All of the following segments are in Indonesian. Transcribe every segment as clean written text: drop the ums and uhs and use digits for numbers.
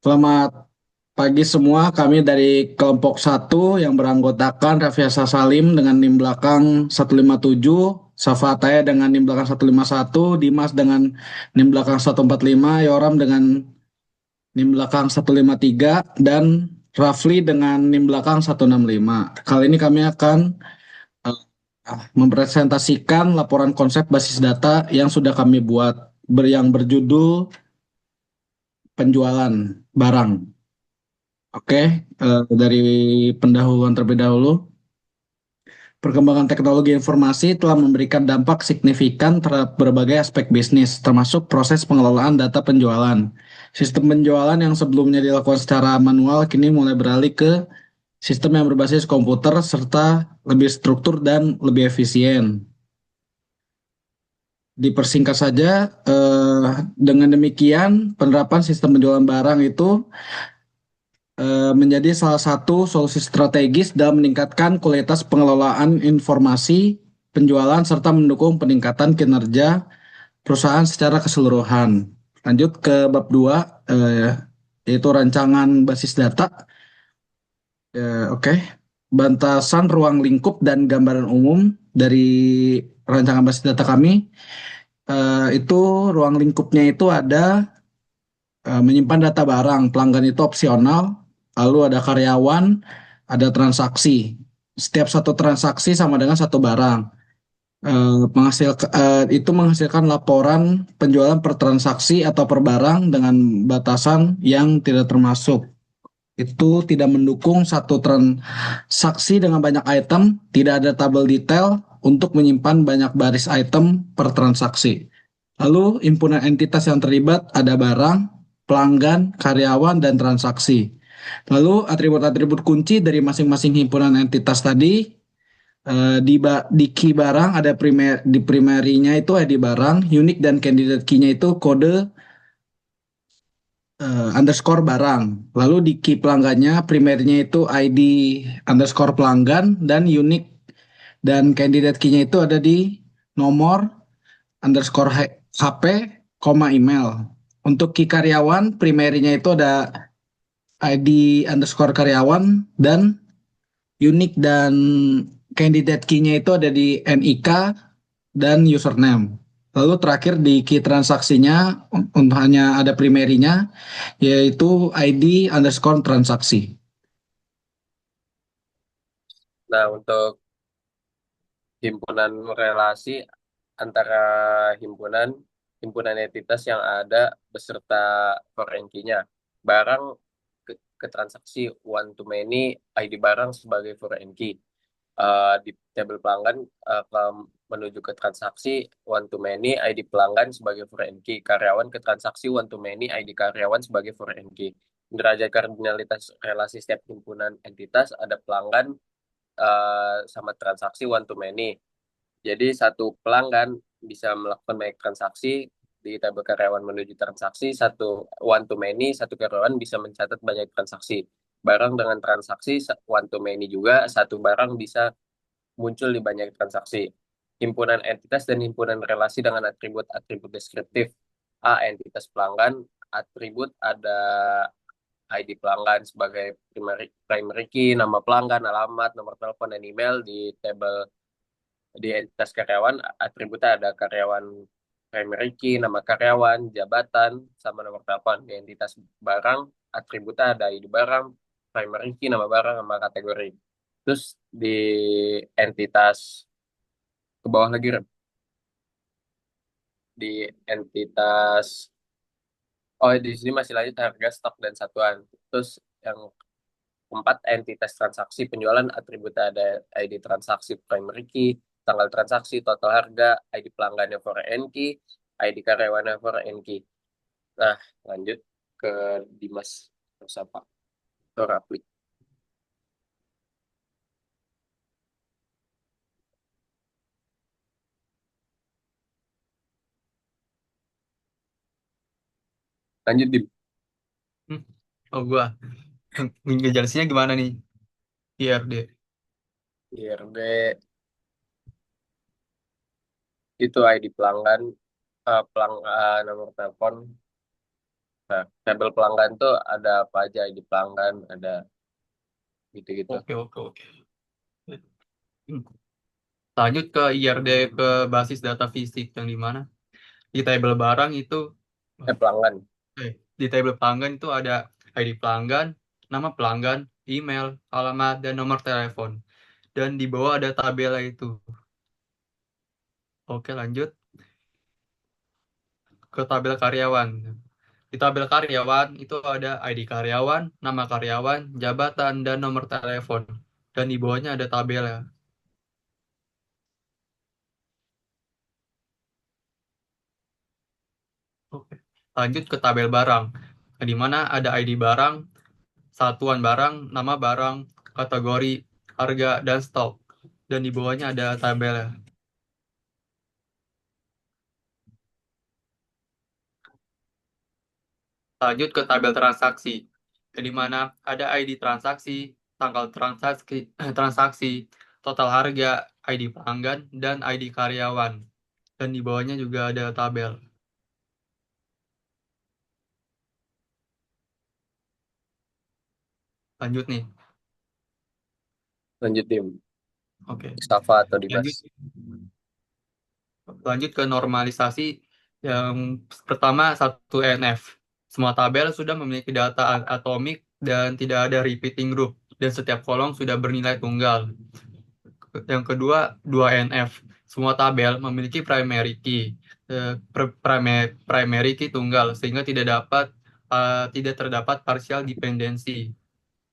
Selamat pagi semua. Kami dari kelompok satu yang beranggotakan Raffiasa Salim dengan NIM belakang 157, Safa Ataya dengan NIM belakang 151, Dimas dengan NIM belakang 145, Yoram dengan NIM belakang 153, dan Rafli dengan NIM belakang 165. Kali ini kami akan eh, mempresentasikan laporan konsep basis data yang sudah kami buat yang berjudul penjualan barang. Oke, dari pendahuluan terlebih dahulu, perkembangan teknologi informasi telah memberikan dampak signifikan terhadap berbagai aspek bisnis, termasuk proses pengelolaan data penjualan. Sistem penjualan yang sebelumnya dilakukan secara manual kini mulai beralih ke sistem yang berbasis komputer serta lebih struktur dan lebih efisien. Dipersingkat saja, dengan demikian penerapan sistem penjualan barang itu menjadi salah satu solusi strategis dalam meningkatkan kualitas pengelolaan informasi penjualan serta mendukung peningkatan kinerja perusahaan secara keseluruhan. Lanjut ke bab 2, yaitu rancangan basis data. Oke. Batasan ruang lingkup dan gambaran umum dari rancangan basis data kami. Itu ruang lingkupnya itu ada menyimpan data barang, pelanggan itu opsional, lalu ada karyawan, ada transaksi. Setiap satu transaksi sama dengan satu barang. Itu menghasilkan laporan penjualan per transaksi atau per barang dengan batasan yang tidak termasuk. Itu tidak mendukung satu transaksi dengan banyak item, tidak ada tabel detail untuk menyimpan banyak baris item per transaksi. Lalu himpunan entitas yang terlibat ada barang, pelanggan, karyawan, dan transaksi. Lalu atribut-atribut kunci dari masing-masing himpunan entitas tadi, di key barang ada di primary-nya itu ID barang, unique dan candidate key-nya itu kode underscore barang. Lalu di key pelanggannya, primernya itu ID underscore pelanggan, dan unique dan candidate key-nya itu ada di nomor underscore HP, koma email. Untuk key karyawan, primernya itu ada ID underscore karyawan, dan unique dan candidate key-nya itu ada di NIK dan username. Lalu terakhir di key transaksinya untuk hanya ada primerinya yaitu ID underscore transaksi. Nah, untuk himpunan relasi antara himpunan himpunan entitas yang ada beserta foreign key-nya. Barang ke transaksi one to many, ID barang sebagai foreign key. Di tabel pelanggan ke menuju ke transaksi one to many, ID pelanggan sebagai foreign key. Karyawan ke transaksi one to many, ID karyawan sebagai foreign key. Derajat kardinalitas relasi setiap himpunan entitas ada pelanggan sama transaksi one to many. Jadi satu pelanggan bisa melakukan banyak transaksi di tabel karyawan menuju transaksi, satu one to many, satu karyawan bisa mencatat banyak transaksi. Barang dengan transaksi one to many juga, satu barang bisa muncul di banyak transaksi. Himpunan entitas dan himpunan relasi dengan atribut-atribut deskriptif. A. Entitas pelanggan. Atribut ada ID pelanggan sebagai primary key, nama pelanggan, alamat, nomor telepon, dan email di tabel di entitas karyawan. Atributnya ada karyawan primary key, nama karyawan, jabatan, sama nomor telepon. Di entitas barang, atributnya ada ID barang, primary key, nama barang, sama kategori. Terus di entitas ke bawah lagi, Rem. Di entitas, oh di sini masih lanjut harga stok dan satuan. Terus yang keempat, entitas transaksi penjualan, atributnya ada ID transaksi primary key, tanggal transaksi, total harga, ID pelanggannya foreign key, ID karyawannya foreign key. Nah, lanjut ke Dimas terus apa? Rapli. Lanjut di Hmm. Oh gua ngejelasinnya gimana nih? IRD. IRD itu ID pelanggan, nomor telepon, Nah, tabel pelanggan tuh ada apa aja di pelanggan, ada gitu-gitu. Oke, oke, oke. Hmm. Lanjut ke IRD ke basis data fisik yang di mana di tabel barang itu Pelanggan. di tabel pelanggan itu ada ID pelanggan, nama pelanggan, email, alamat, dan nomor telepon. Dan di bawah ada tabelnya itu. Oke, lanjut ke tabel karyawan. Di tabel karyawan itu ada ID karyawan, nama karyawan, jabatan, dan nomor telepon. Dan di bawahnya ada tabelnya. Oke. Lanjut ke tabel barang. Di mana ada ID barang, satuan barang, nama barang, kategori, harga, dan stok. Dan di bawahnya ada tabelnya. Lanjut ke tabel transaksi. Di mana ada ID transaksi, tanggal transaksi, total harga, ID pelanggan, dan ID karyawan. Dan di bawahnya juga ada tabel. Lanjut nih. Lanjut Dim. Oke. Mustafa atau Dimas. Lanjut lanjut ke normalisasi yang pertama 1NF. Semua tabel sudah memiliki data atomik dan tidak ada repeating group dan setiap kolom sudah bernilai tunggal. Yang kedua 2NF. Semua tabel memiliki primary key, primary key tunggal sehingga tidak terdapat partial dependency.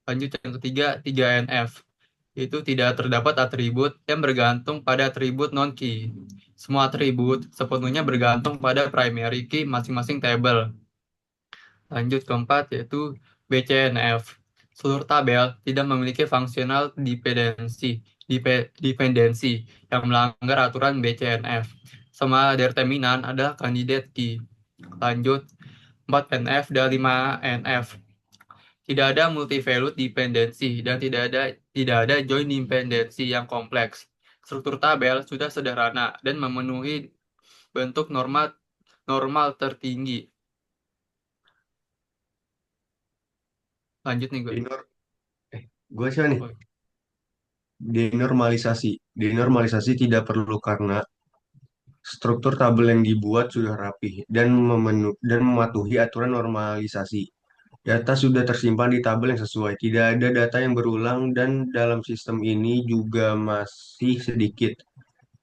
Lanjut yang ketiga 3NF. Itu tidak terdapat atribut yang bergantung pada atribut non-key. Semua atribut sepenuhnya bergantung pada primary key masing-masing table. Lanjut keempat yaitu BCNF. Seluruh tabel tidak memiliki functional dependency yang melanggar aturan BCNF. Semua determinan adalah candidate key. Lanjut 4NF dan 5NF. Tidak ada multi-valued dependency dan tidak ada joint dependency yang kompleks. Struktur tabel sudah sederhana dan memenuhi bentuk normal normal tertinggi. Lanjut nih gue. Dinor, gue sih nih, Oh, denormalisasi. Denormalisasi tidak perlu karena struktur tabel yang dibuat sudah rapih dan mematuhi aturan normalisasi. Data sudah tersimpan di tabel yang sesuai. Tidak ada data yang berulang dan dalam sistem ini juga masih sedikit.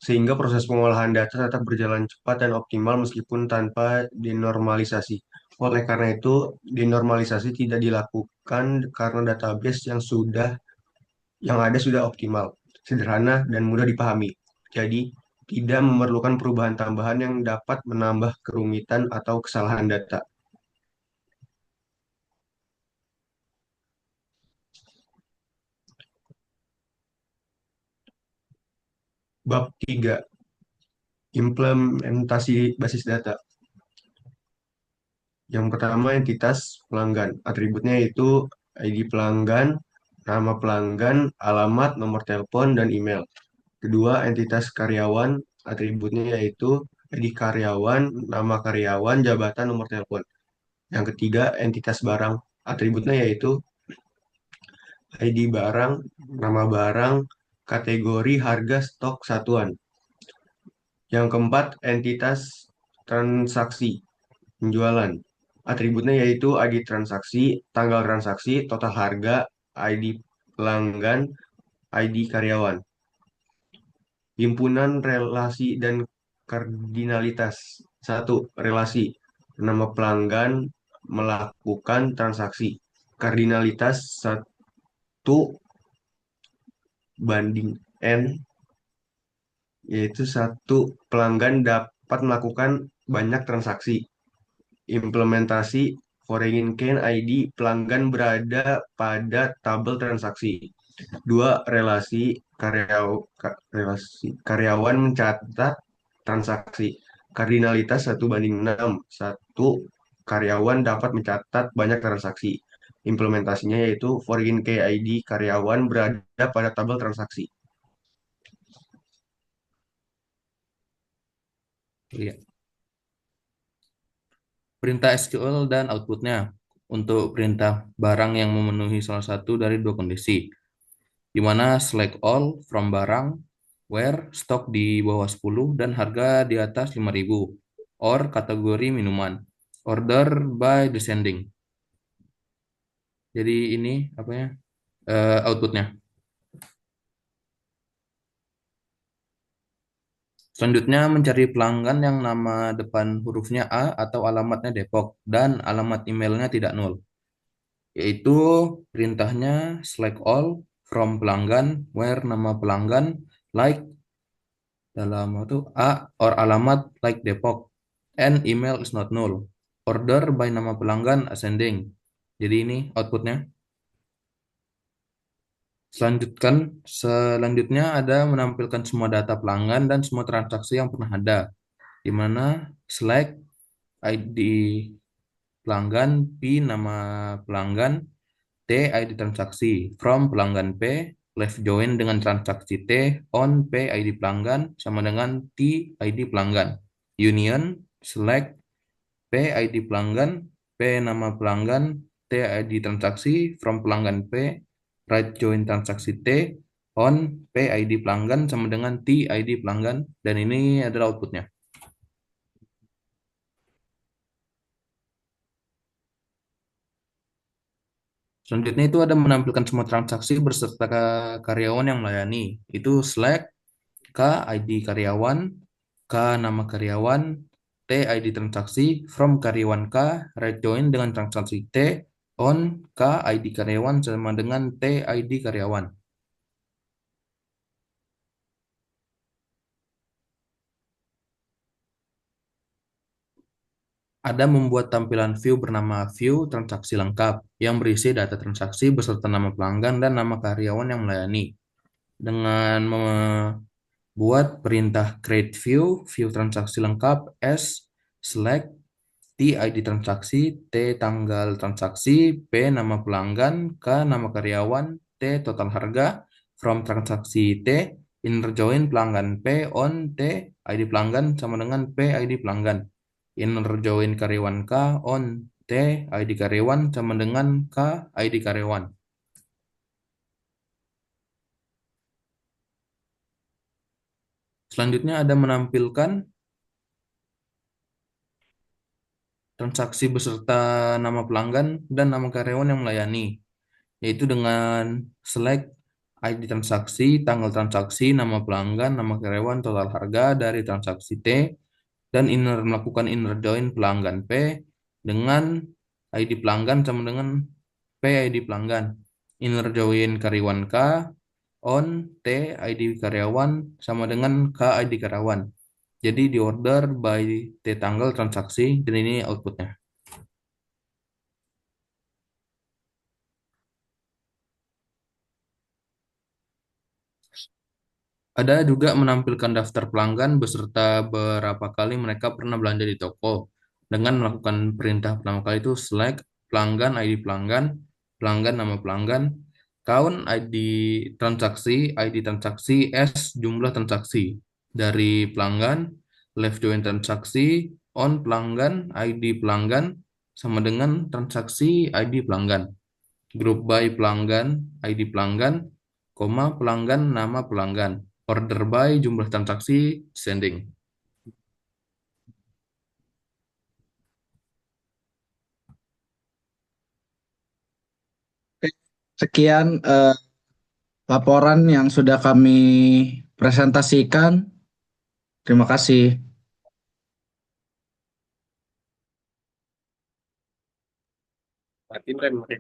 Sehingga proses pengolahan data tetap berjalan cepat dan optimal meskipun tanpa denormalisasi. Oleh karena itu, denormalisasi tidak dilakukan karena database yang ada sudah optimal, sederhana, dan mudah dipahami. Jadi, tidak memerlukan perubahan tambahan yang dapat menambah kerumitan atau kesalahan data. Bab 3, implementasi basis data. Yang pertama, entitas pelanggan. Atributnya yaitu ID pelanggan, nama pelanggan, alamat, nomor telepon, dan email. Kedua, entitas karyawan. Atributnya yaitu ID karyawan, nama karyawan, jabatan, nomor telepon. Yang ketiga, entitas barang. Atributnya yaitu ID barang, nama barang, kategori, harga, stok, satuan. Yang keempat, entitas transaksi, penjualan. Atributnya yaitu ID transaksi, tanggal transaksi, total harga, ID pelanggan, ID karyawan. Himpunan relasi dan kardinalitas. Satu, relasi. Nama pelanggan melakukan transaksi. Kardinalitas satu banding N, yaitu satu pelanggan dapat melakukan banyak transaksi. Implementasi foreign key ID pelanggan berada pada tabel transaksi. Dua, relasi karyawan mencatat transaksi. Kardinalitas 1:6. Satu karyawan dapat mencatat banyak transaksi. Implementasinya yaitu foreign key ID karyawan berada pada tabel transaksi. Iya. perintah SQL dan outputnya. Untuk perintah barang yang memenuhi salah satu dari dua kondisi, di mana select all from barang, where stok di bawah 10 dan harga di atas 5.000, or kategori minuman, order by descending. Jadi ini apa ya? Outputnya. Selanjutnya mencari pelanggan yang nama depan hurufnya A atau alamatnya Depok dan alamat emailnya tidak nol. Yaitu perintahnya select all from pelanggan where nama pelanggan like dalam itu A or alamat like Depok and email is not null. Order by nama pelanggan ascending. Jadi ini outputnya. Selanjutnya ada menampilkan semua data pelanggan dan semua transaksi yang pernah ada, di mana select ID pelanggan, P nama pelanggan, T ID transaksi, from pelanggan P, left join dengan transaksi T, on P ID pelanggan sama dengan T ID pelanggan, union, select P ID pelanggan, P nama pelanggan, T ID transaksi, from pelanggan P, right join transaksi T, on P ID pelanggan sama dengan T ID pelanggan, dan ini adalah outputnya. Selanjutnya itu ada menampilkan semua transaksi beserta karyawan yang melayani. Itu select K ID karyawan, K nama karyawan, T ID transaksi, from karyawan K, right join dengan transaksi T, on K ID karyawan sama dengan T ID karyawan. Ada membuat tampilan view bernama view transaksi lengkap yang berisi data transaksi beserta nama pelanggan dan nama karyawan yang melayani. Dengan membuat perintah create view, view transaksi lengkap as select T ID transaksi, T tanggal transaksi, P nama pelanggan, K nama karyawan, T total harga, from transaksi T, inner join pelanggan P, on T ID pelanggan sama dengan P ID pelanggan. Inner join karyawan K, on T ID karyawan sama dengan K ID karyawan. Selanjutnya ada menampilkan transaksi beserta nama pelanggan dan nama karyawan yang melayani, yaitu dengan select ID transaksi, tanggal transaksi, nama pelanggan, nama karyawan, total harga dari transaksi T, dan melakukan inner join pelanggan P dengan ID pelanggan sama dengan P ID pelanggan. Inner join karyawan K, on T ID karyawan sama dengan K ID karyawan. Jadi di order by T tanggal transaksi, dan ini outputnya. Ada juga menampilkan daftar pelanggan beserta berapa kali mereka pernah belanja di toko. Dengan melakukan perintah pertama kali itu select pelanggan, ID pelanggan, pelanggan nama pelanggan, count ID transaksi, S jumlah transaksi. Dari pelanggan, left join transaksi, on pelanggan, ID pelanggan, sama dengan transaksi ID pelanggan. Group by pelanggan, ID pelanggan, koma pelanggan, nama pelanggan. Order by jumlah transaksi sending. Sekian laporan yang sudah kami presentasikan. Terima kasih. Berarti rem record